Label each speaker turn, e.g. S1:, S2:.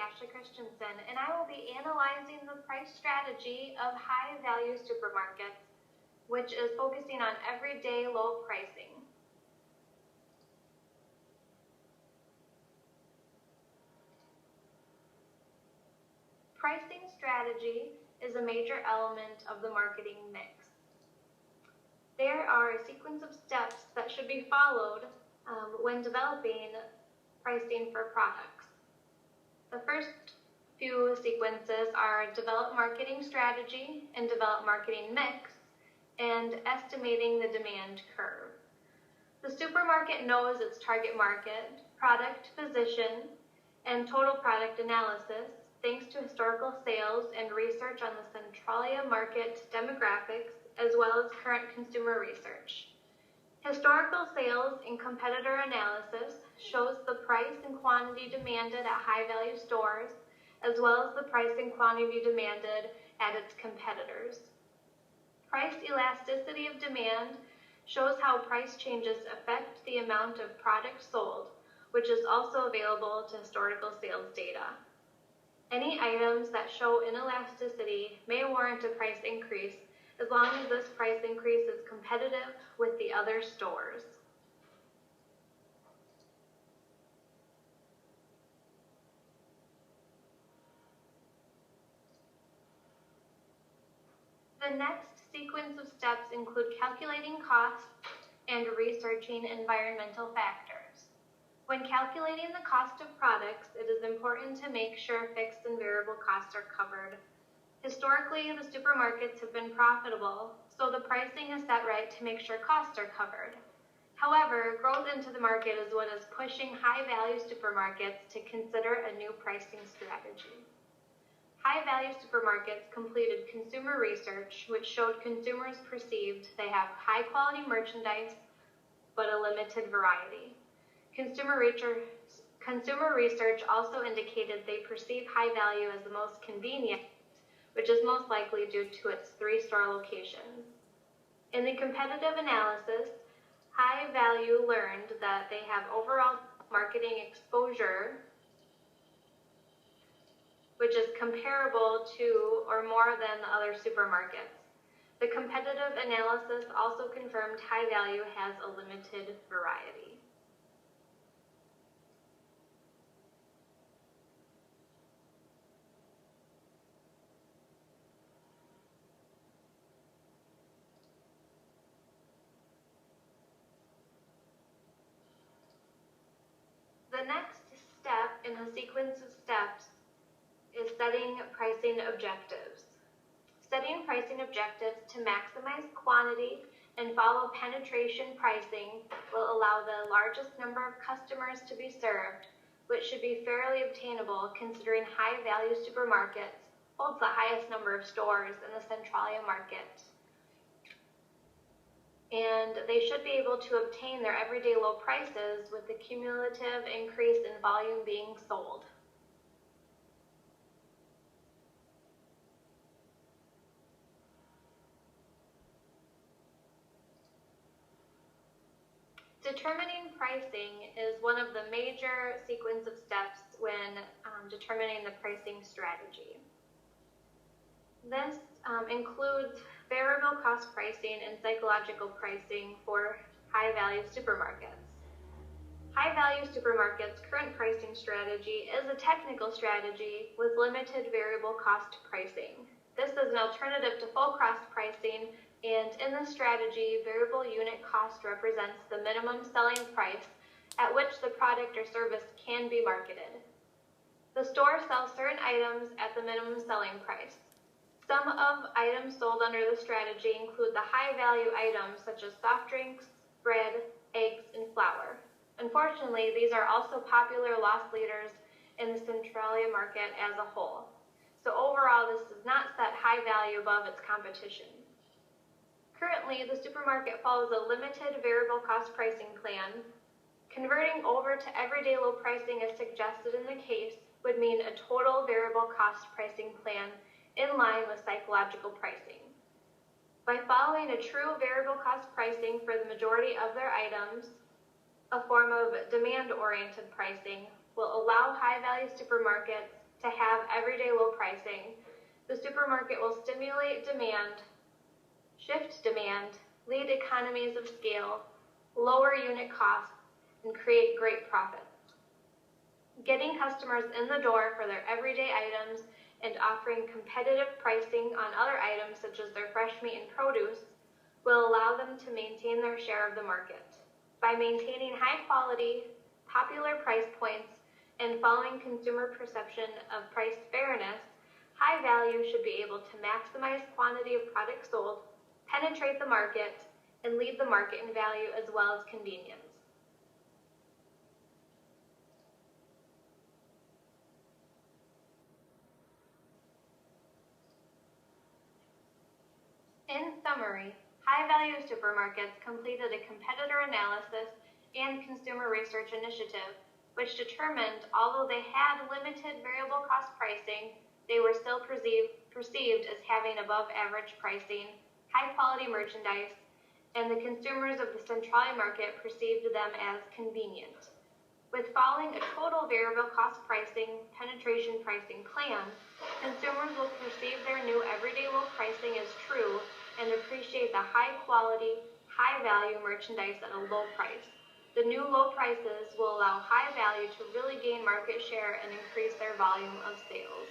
S1: Christiansen, and I will be analyzing the price strategy of high-value supermarkets, which is focusing on everyday low pricing. Pricing strategy is a major element of the marketing mix. There are a sequence of steps that should be followed when developing pricing for products. The first few sequences are develop marketing strategy and develop marketing mix and estimating the demand curve. The supermarket knows its target market, product position, and total product analysis thanks to historical sales and research on the Centralia market demographics as well as current consumer research. Historical sales and competitor analysis shows the price and quantity demanded at high-value stores as well as the price and quantity demanded at its competitors. Price elasticity of demand shows how price changes affect the amount of product sold, which is also available to historical sales data. Any items that show inelasticity may warrant a price increase as long as this price increase is competitive with the other stores. The next sequence of steps include calculating costs and researching environmental factors. When calculating the cost of products, it is important to make sure fixed and variable costs are covered. Historically, the supermarkets have been profitable, so the pricing is set right to make sure costs are covered. However, growth into the market is what is pushing high-value supermarkets to consider a new pricing strategy. High-value supermarkets completed consumer research, which showed consumers perceived they have high-quality merchandise, but a limited variety. Consumer research also indicated they perceive high value as the most convenient, which is most likely due to its 3-store locations. In the competitive analysis, high value learned that they have overall marketing exposure, which is comparable to or more than the other supermarkets. The competitive analysis also confirmed high value has a limited variety. The next step in the sequence of steps is setting pricing objectives. Setting pricing objectives to maximize quantity and follow penetration pricing will allow the largest number of customers to be served, which should be fairly obtainable considering high-value supermarkets holds the highest number of stores in the Centralia market. And they should be able to obtain their everyday low prices with the cumulative increase in volume being sold. Determining pricing is one of the major sequence of steps when determining the pricing strategy. This includes variable cost pricing and psychological pricing for high-value supermarkets. High-value supermarkets' current pricing strategy is a technical strategy with limited variable cost pricing. This is an alternative to full cost pricing, and in this strategy, variable unit cost represents the minimum selling price at which the product or service can be marketed. The store sells certain items at the minimum selling price. Some of items sold under the strategy include the high-value items such as soft drinks, bread, eggs, and flour. Unfortunately, these are also popular loss leaders in the Centralia market as a whole. So overall, this does not set high value above its competition. Currently, the supermarket follows a limited variable cost pricing plan. Converting over to everyday low pricing as suggested in the case would mean a total variable cost pricing plan in line with psychological pricing. By following a true variable cost pricing for the majority of their items, a form of demand-oriented pricing will allow high-value supermarkets to have everyday low pricing, the supermarket will stimulate demand, shift demand, lead economies of scale, lower unit costs, and create great profits. Getting customers in the door for their everyday items and offering competitive pricing on other items such as their fresh meat and produce will allow them to maintain their share of the market. By maintaining high quality, popular price points, and following consumer perception of price fairness, High Value should be able to maximize quantity of products sold, penetrate the market, and lead the market in value as well as convenience. In summary, High Value supermarkets completed a competitor analysis and consumer research initiative, which determined although they had limited variable cost pricing, they were still perceived as having above average pricing, high quality merchandise, and the consumers of the Centralia market perceived them as convenient. With following a total variable cost pricing, penetration pricing plan, consumers will perceive their new everyday low pricing as true and appreciate the high quality, high value merchandise at a low price. The new low prices will allow High Value to really gain market share and increase their volume of sales.